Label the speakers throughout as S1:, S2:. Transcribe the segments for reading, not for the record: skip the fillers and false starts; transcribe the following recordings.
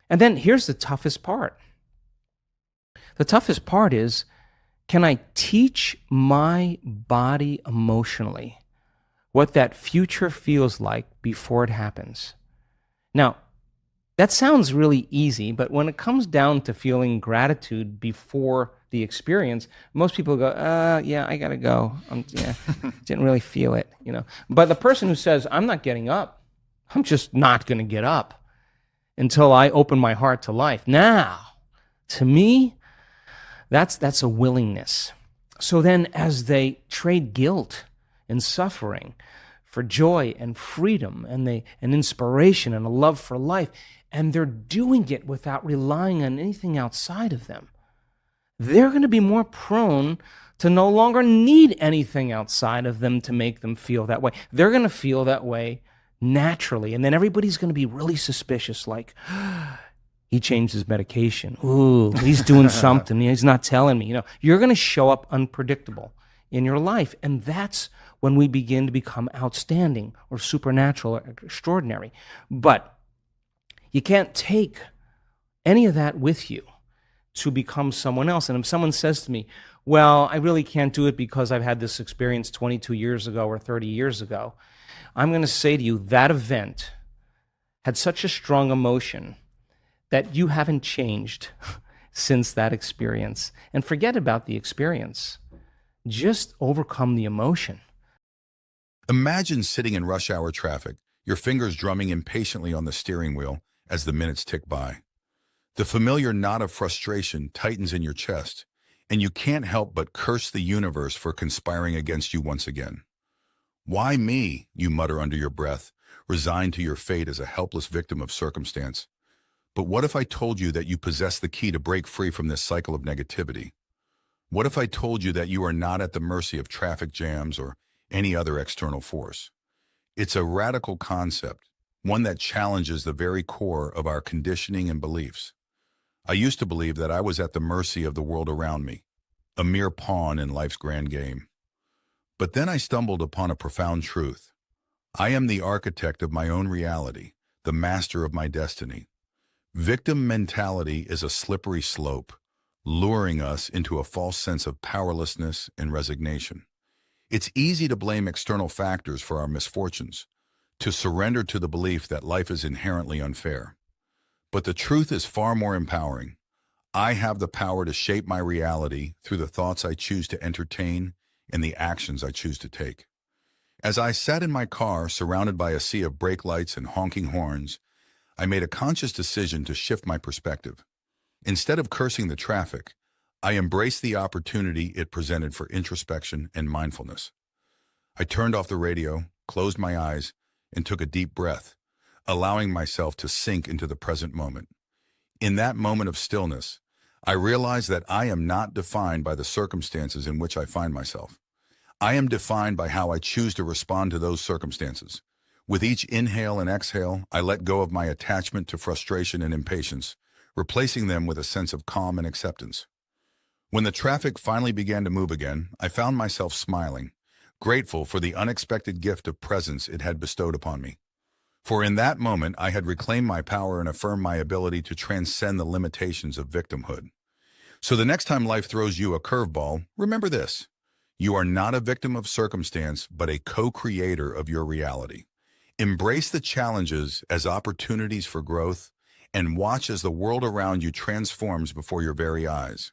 S1: And then here's the toughest part. The toughest part is, can I teach my body emotionally what that future feels like before it happens? Now, that sounds really easy, but when it comes down to feeling gratitude before the experience, most people go, yeah, I gotta go. Yeah, didn't really feel it. But the person who says, I'm not getting up, I'm just not gonna get up until I open my heart to life. Now, to me, that's a willingness. So then, as they trade guilt and suffering for joy and freedom and inspiration and a love for life, and they're doing it without relying on anything outside of them, they're going to be more prone to no longer need anything outside of them to make them feel that way. They're going to feel that way naturally, and then everybody's going to be really suspicious, like, he changed his medication. Ooh, he's doing something. He's not telling me. You're going to show up unpredictable in your life, and that's when we begin to become outstanding or supernatural or extraordinary. But you can't take any of that with you to become someone else. And if someone says to me, well, I really can't do it because I've had this experience 22 years ago or 30 years ago, I'm going to say to you, that event had such a strong emotion that you haven't changed since that experience. And forget about the experience. Just overcome the emotion.
S2: Imagine sitting in rush hour traffic, your fingers drumming impatiently on the steering wheel as the minutes tick by. The familiar knot of frustration tightens in your chest, and you can't help but curse the universe for conspiring against you once again. Why me, you mutter under your breath, resigned to your fate as a helpless victim of circumstance. But what if I told you that you possess the key to break free from this cycle of negativity? What if I told you that you are not at the mercy of traffic jams or any other external force? It's a radical concept, one that challenges the very core of our conditioning and beliefs. I used to believe that I was at the mercy of the world around me, a mere pawn in life's grand game. But then I stumbled upon a profound truth. I am the architect of my own reality, the master of my destiny. Victim mentality is a slippery slope, luring us into a false sense of powerlessness and resignation. It's easy to blame external factors for our misfortunes, to surrender to the belief that life is inherently unfair. But the truth is far more empowering. I have the power to shape my reality through the thoughts I choose to entertain and the actions I choose to take. As I sat in my car, surrounded by a sea of brake lights and honking horns, I made a conscious decision to shift my perspective. Instead of cursing the traffic, I embraced the opportunity it presented for introspection and mindfulness. I turned off the radio, closed my eyes, and took a deep breath, allowing myself to sink into the present moment. In that moment of stillness, I realized that I am not defined by the circumstances in which I find myself. I am defined by how I choose to respond to those circumstances. With each inhale and exhale, I let go of my attachment to frustration and impatience, replacing them with a sense of calm and acceptance. When the traffic finally began to move again, I found myself smiling, grateful for the unexpected gift of presence it had bestowed upon me. For in that moment, I had reclaimed my power and affirmed my ability to transcend the limitations of victimhood. So the next time life throws you a curveball, remember this: you are not a victim of circumstance, but a co-creator of your reality. Embrace the challenges as opportunities for growth and watch as the world around you transforms before your very eyes.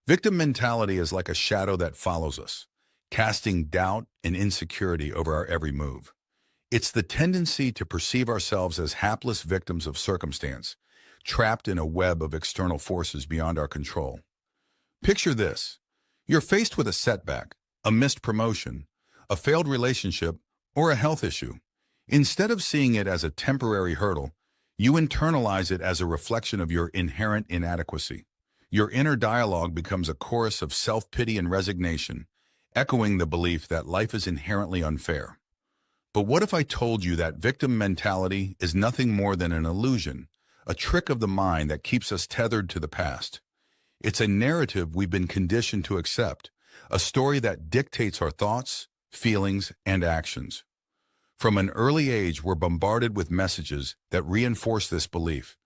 S2: Victim mentality is like a shadow that follows us, casting doubt and insecurity over our every move. It's the tendency to perceive ourselves as hapless victims of circumstance, trapped in a web of external forces beyond our control. Picture this: you're faced with a setback, a missed promotion, a failed relationship, or a health issue. Instead of seeing it as a temporary hurdle, you internalize it as a reflection of your inherent inadequacy. Your inner dialogue becomes a chorus of self-pity and resignation, echoing the belief that life is inherently unfair. But what if I told you that victim mentality is nothing more than an illusion, a trick of the mind that keeps us tethered to the past? It's a narrative we've been conditioned to accept, a story that dictates our thoughts, feelings, and actions. From an early age, we're bombarded with messages that reinforce this belief.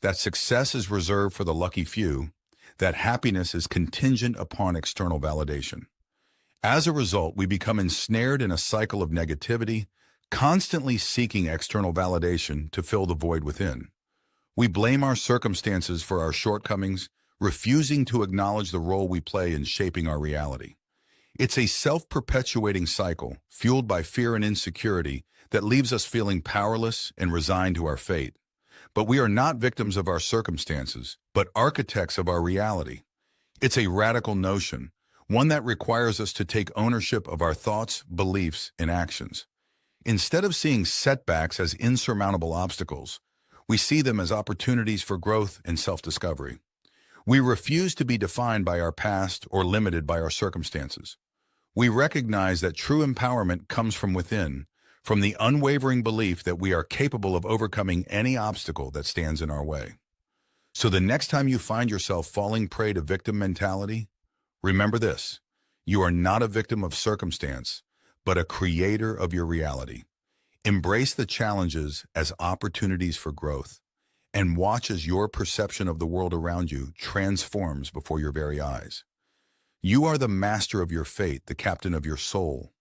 S2: that success is reserved for the lucky few, that happiness is contingent upon external validation. As a result, we become ensnared in a cycle of negativity, constantly seeking external validation to fill the void within. We blame our circumstances for our shortcomings, refusing to acknowledge the role we play in shaping our reality. It's a self-perpetuating cycle, fueled by fear and insecurity, that leaves us feeling powerless and resigned to our fate. But we are not victims of our circumstances, but architects of our reality. It's a radical notion, one that requires us to take ownership of our thoughts, beliefs, and actions. Instead of seeing setbacks as insurmountable obstacles, we see them as opportunities for growth and self-discovery. We refuse to be defined by our past or limited by our circumstances. We recognize that true empowerment comes from within, from the unwavering belief that we are capable of overcoming any obstacle that stands in our way. So the next time you find yourself falling prey to victim mentality, remember this: you are not a victim of circumstance, but a creator of your reality. Embrace the challenges as opportunities for growth, and watch as your perception of the world around you transforms before your very eyes. You are the master of your fate, the captain of your soul.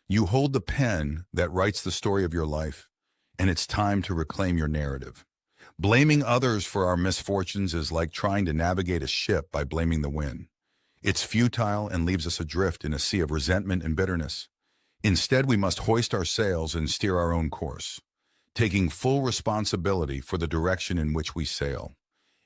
S2: You hold the pen that writes the story of your life, and it's time to reclaim your narrative. Blaming others for our misfortunes is like trying to navigate a ship by blaming the wind. It's futile and leaves us adrift in a sea of resentment and bitterness. Instead, we must hoist our sails and steer our own course, taking full responsibility for the direction in which we sail.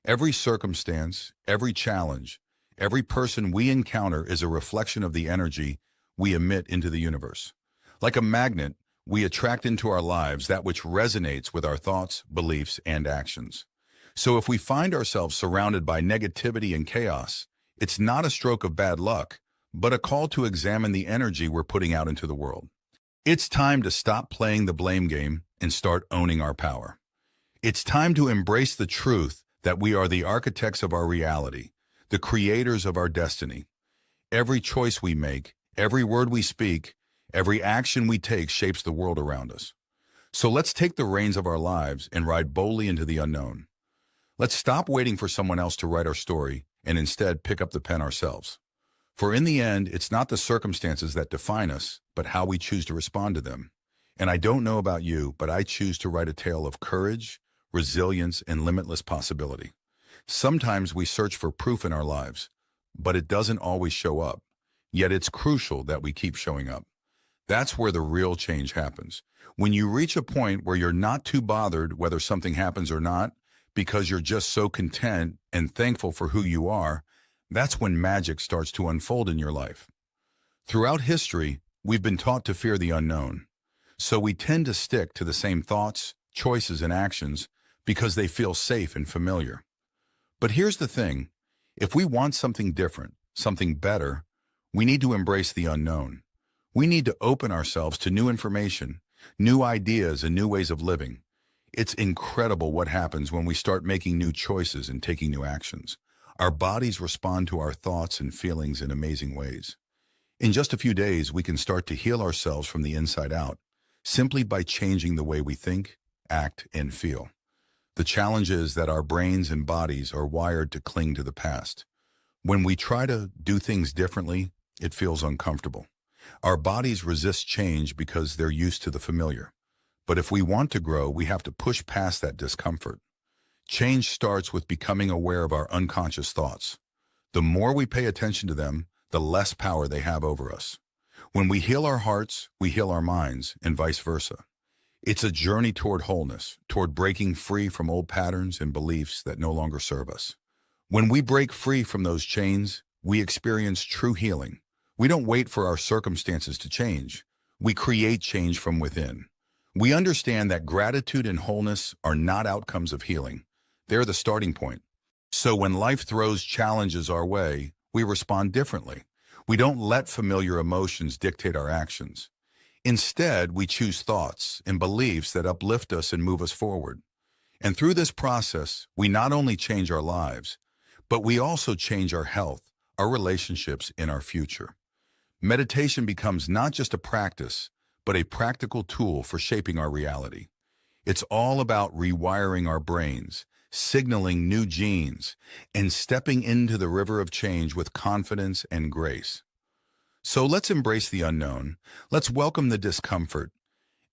S2: Every circumstance, every challenge, every person we encounter is a reflection of the energy we emit into the universe. Like a magnet, we attract into our lives that which resonates with our thoughts, beliefs, and actions. So if we find ourselves surrounded by negativity and chaos, it's not a stroke of bad luck, but a call to examine the energy we're putting out into the world. It's time to stop playing the blame game and start owning our power. It's time to embrace the truth that we are the architects of our reality, the creators of our destiny. Every choice we make, every word we speak, every action we take shapes the world around us. So let's take the reins of our lives and ride boldly into the unknown. Let's stop waiting for someone else to write our story and instead pick up the pen ourselves. For in the end, it's not the circumstances that define us, but how we choose to respond to them. And I don't know about you, but I choose to write a tale of courage, resilience, and limitless possibility. Sometimes we search for proof in our lives, but it doesn't always show up. Yet it's crucial that we keep showing up. That's where the real change happens. When you reach a point where you're not too bothered whether something happens or not, because you're just so content and thankful for who you are, that's when magic starts to unfold in your life. Throughout history, we've been taught to fear the unknown. So we tend to stick to the same thoughts, choices, and actions because they feel safe and familiar. But here's the thing: if we want something different, something better, we need to embrace the unknown. We need to open ourselves to new information, new ideas, and new ways of living. It's incredible what happens when we start making new choices and taking new actions. Our bodies respond to our thoughts and feelings in amazing ways. In just a few days, we can start to heal ourselves from the inside out, simply by changing the way we think, act, and feel. The challenge is that our brains and bodies are wired to cling to the past. When we try to do things differently, it feels uncomfortable. Our bodies resist change because they're used to the familiar. But if we want to grow, we have to push past that discomfort. Change starts with becoming aware of our unconscious thoughts. The more we pay attention to them, the less power they have over us. When we heal our hearts, we heal our minds, and vice versa. It's a journey toward wholeness, toward breaking free from old patterns and beliefs that no longer serve us. When we break free from those chains, we experience true healing. We don't wait for our circumstances to change. We create change from within. We understand that gratitude and wholeness are not outcomes of healing. They're the starting point. So when life throws challenges our way, we respond differently. We don't let familiar emotions dictate our actions. Instead, we choose thoughts and beliefs that uplift us and move us forward. And through this process, we not only change our lives, but we also change our health, our relationships, and our future. Meditation becomes not just a practice, but a practical tool for shaping our reality. It's all about rewiring our brains, signaling new genes, and stepping into the river of change with confidence and grace. So let's embrace the unknown, let's welcome the discomfort,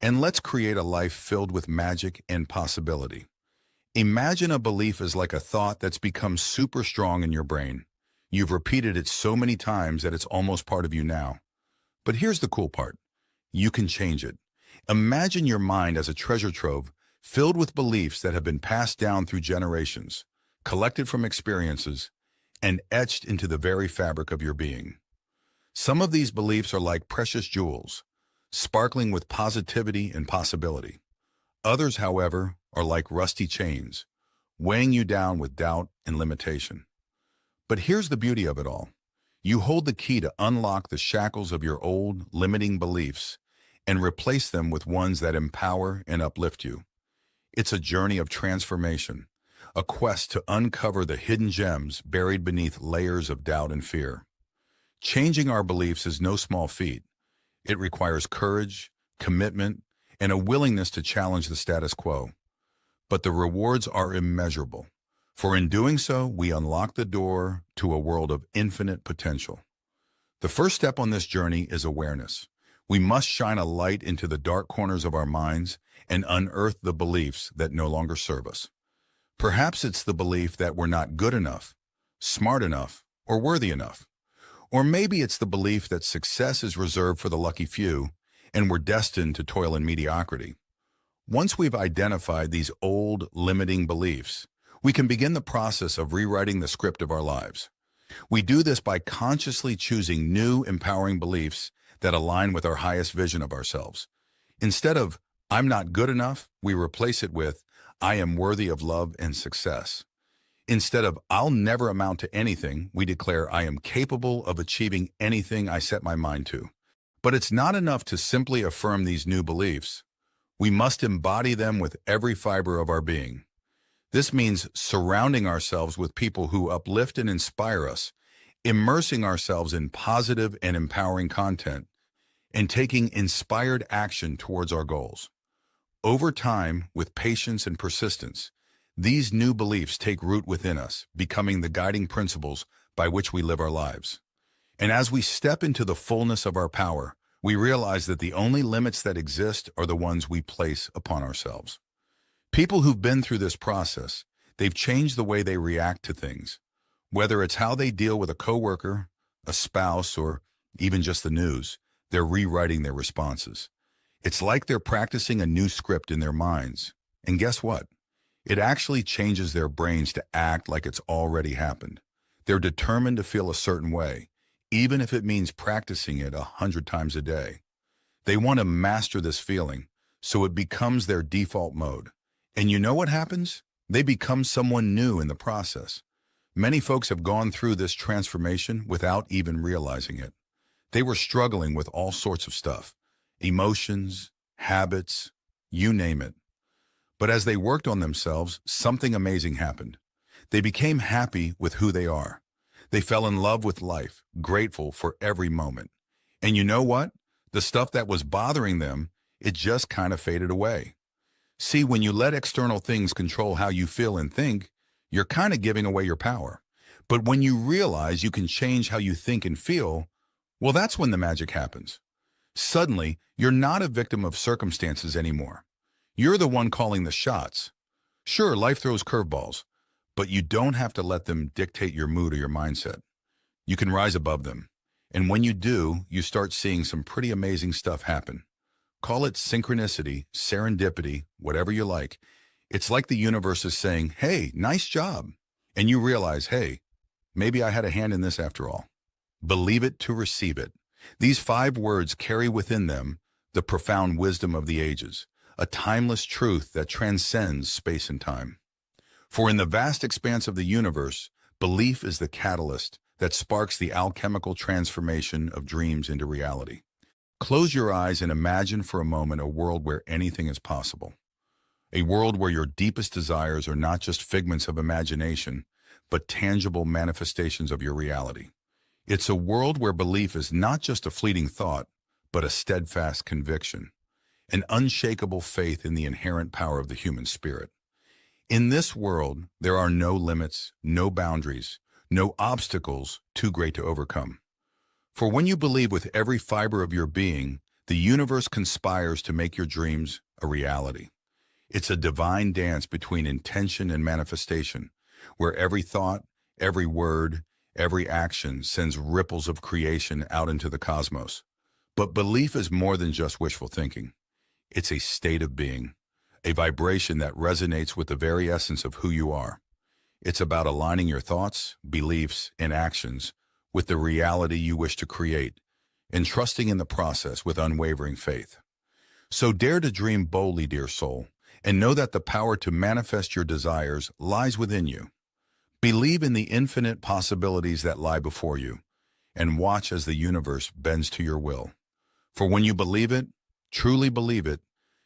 S2: and let's create a life filled with magic and possibility. Imagine a belief as like a thought that's become super strong in your brain. You've repeated it so many times that it's almost part of you now. But here's the cool part. You can change it. Imagine your mind as a treasure trove filled with beliefs that have been passed down through generations, collected from experiences, and etched into the very fabric of your being. Some of these beliefs are like precious jewels, sparkling with positivity and possibility. Others, however, are like rusty chains, weighing you down with doubt and limitation. But here's the beauty of it all. You hold the key to unlock the shackles of your old, limiting beliefs and replace them with ones that empower and uplift you. It's a journey of transformation, a quest to uncover the hidden gems buried beneath layers of doubt and fear. Changing our beliefs is no small feat. It requires courage, commitment, and a willingness to challenge the status quo. But the rewards are immeasurable, for in doing so, we unlock the door to a world of infinite potential. The first step on this journey is awareness. We must shine a light into the dark corners of our minds and unearth the beliefs that no longer serve us. Perhaps it's the belief that we're not good enough, smart enough, or worthy enough. Or maybe it's the belief that success is reserved for the lucky few and we're destined to toil in mediocrity. Once we've identified these old, limiting beliefs, we can begin the process of rewriting the script of our lives. We do this by consciously choosing new, empowering beliefs that align with our highest vision of ourselves. Instead of, I'm not good enough, we replace it with, I am worthy of love and success. Instead of, I'll never amount to anything, we declare, I am capable of achieving anything I set my mind to. But it's not enough to simply affirm these new beliefs. We must embody them with every fiber of our being. This means surrounding ourselves with people who uplift and inspire us, immersing ourselves in positive and empowering content, and taking inspired action towards our goals. Over time, with patience and persistence, these new beliefs take root within us, becoming the guiding principles by which we live our lives. And as we step into the fullness of our power, we realize that the only limits that exist are the ones we place upon ourselves. People who've been through this process, they've changed the way they react to things. Whether it's how they deal with a coworker, a spouse, or even just the news, they're rewriting their responses. It's like they're practicing a new script in their minds. And guess what? It actually changes their brains to act like it's already happened. They're determined to feel a certain way, even if it means practicing it 100 times a day. They want to master this feeling, so it becomes their default mode. And you know what happens? They become someone new in the process. Many folks have gone through this transformation without even realizing it. They were struggling with all sorts of stuff, emotions, habits, you name it. But as they worked on themselves, something amazing happened. They became happy with who they are. They fell in love with life, grateful for every moment. And you know what? The stuff that was bothering them, it just kind of faded away. See, when you let external things control how you feel and think, you're kind of giving away your power. But when you realize you can change how you think and feel, well, that's when the magic happens. Suddenly, you're not a victim of circumstances anymore. You're the one calling the shots. Sure, life throws curveballs, but you don't have to let them dictate your mood or your mindset. You can rise above them. And when you do, you start seeing some pretty amazing stuff happen. Call it synchronicity, serendipity, whatever you like. It's like the universe is saying, hey, nice job. And you realize, hey, maybe I had a hand in this after all. Believe it to receive it. These 5 words carry within them the profound wisdom of the ages, a timeless truth that transcends space and time. For in the vast expanse of the universe, belief is the catalyst that sparks the alchemical transformation of dreams into reality. Close your eyes and imagine for a moment a world where anything is possible. A world where your deepest desires are not just figments of imagination, but tangible manifestations of your reality. It's a world where belief is not just a fleeting thought, but a steadfast conviction, an unshakable faith in the inherent power of the human spirit. In this world, there are no limits, no boundaries, no obstacles too great to overcome. For when you believe with every fiber of your being, the universe conspires to make your dreams a reality. It's a divine dance between intention and manifestation, where every thought, every word, every action sends ripples of creation out into the cosmos. But belief is more than just wishful thinking. It's a state of being, a vibration that resonates with the very essence of who you are. It's about aligning your thoughts, beliefs, and actions with the reality you wish to create, and trusting in the process with unwavering faith. So dare to dream boldly, dear soul, and know that the power to manifest your desires lies within you. Believe in the infinite possibilities that lie before you, and watch as the universe bends to your will. For when you believe it, truly believe it,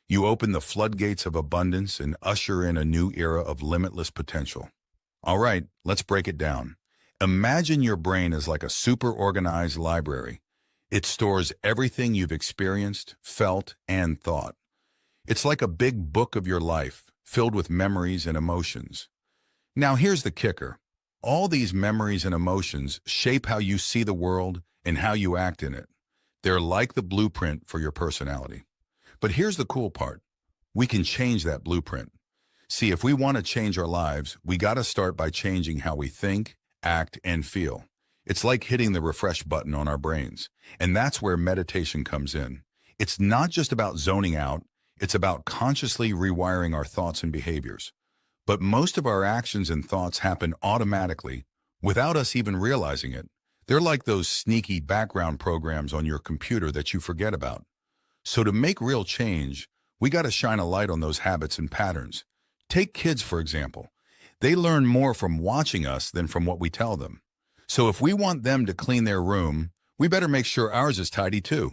S2: you open the floodgates of abundance and usher in a new era of limitless potential. All right, let's break it down. Imagine your brain as like a super organized library. It stores everything you've experienced, felt, and thought. It's like a big book of your life, filled with memories and emotions. Now here's the kicker. All these memories and emotions shape how you see the world and how you act in it. They're like the blueprint for your personality. But here's the cool part. We can change that blueprint. See, if we want to change our lives, we got to start by changing how we think, act, and feel. It's like hitting the refresh button on our brains. And that's where meditation comes in. It's not just about zoning out, it's about consciously rewiring our thoughts and behaviors. But most of our actions and thoughts happen automatically, without us even realizing it. They're like those sneaky background programs on your computer that you forget about. So to make real change, we got to shine a light on those habits and patterns. Take kids, for example. They learn more from watching us than from what we tell them. So if we want them to clean their room, we better make sure ours is tidy too.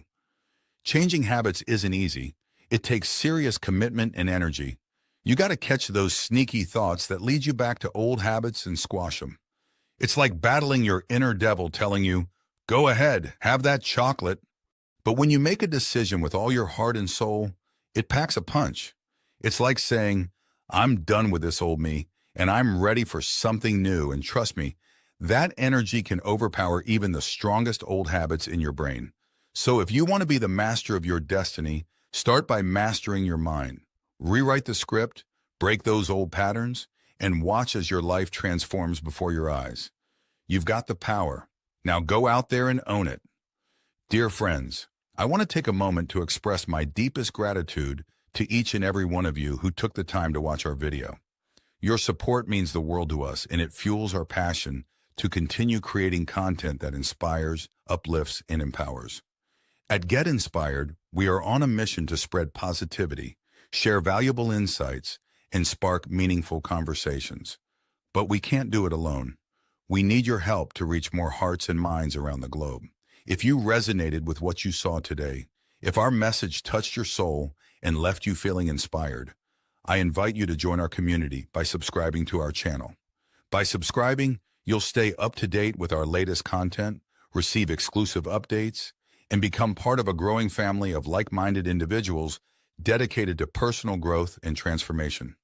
S2: Changing habits isn't easy. It takes serious commitment and energy. You got to catch those sneaky thoughts that lead you back to old habits and squash them. It's like battling your inner devil telling you, go ahead, have that chocolate. But when you make a decision with all your heart and soul, it packs a punch. It's like saying, I'm done with this old me, and I'm ready for something new. And trust me, that energy can overpower even the strongest old habits in your brain. So if you want to be the master of your destiny, start by mastering your mind. Rewrite the script, break those old patterns, and watch as your life transforms before your eyes. You've got the power. Now go out there and own it. Dear friends, I want to take a moment to express my deepest gratitude to each and every one of you who took the time to watch our video. Your support means the world to us, and it fuels our passion to continue creating content that inspires, uplifts, and empowers. At Get Inspired, we are on a mission to spread positivity, share valuable insights, and spark meaningful conversations. But we can't do it alone. We need your help to reach more hearts and minds around the globe. If you resonated with what you saw today, if our message touched your soul and left you feeling inspired, I invite you to join our community by subscribing to our channel. By subscribing, you'll stay up to date with our latest content, receive exclusive updates, and become part of a growing family of like-minded individuals dedicated to personal growth and transformation.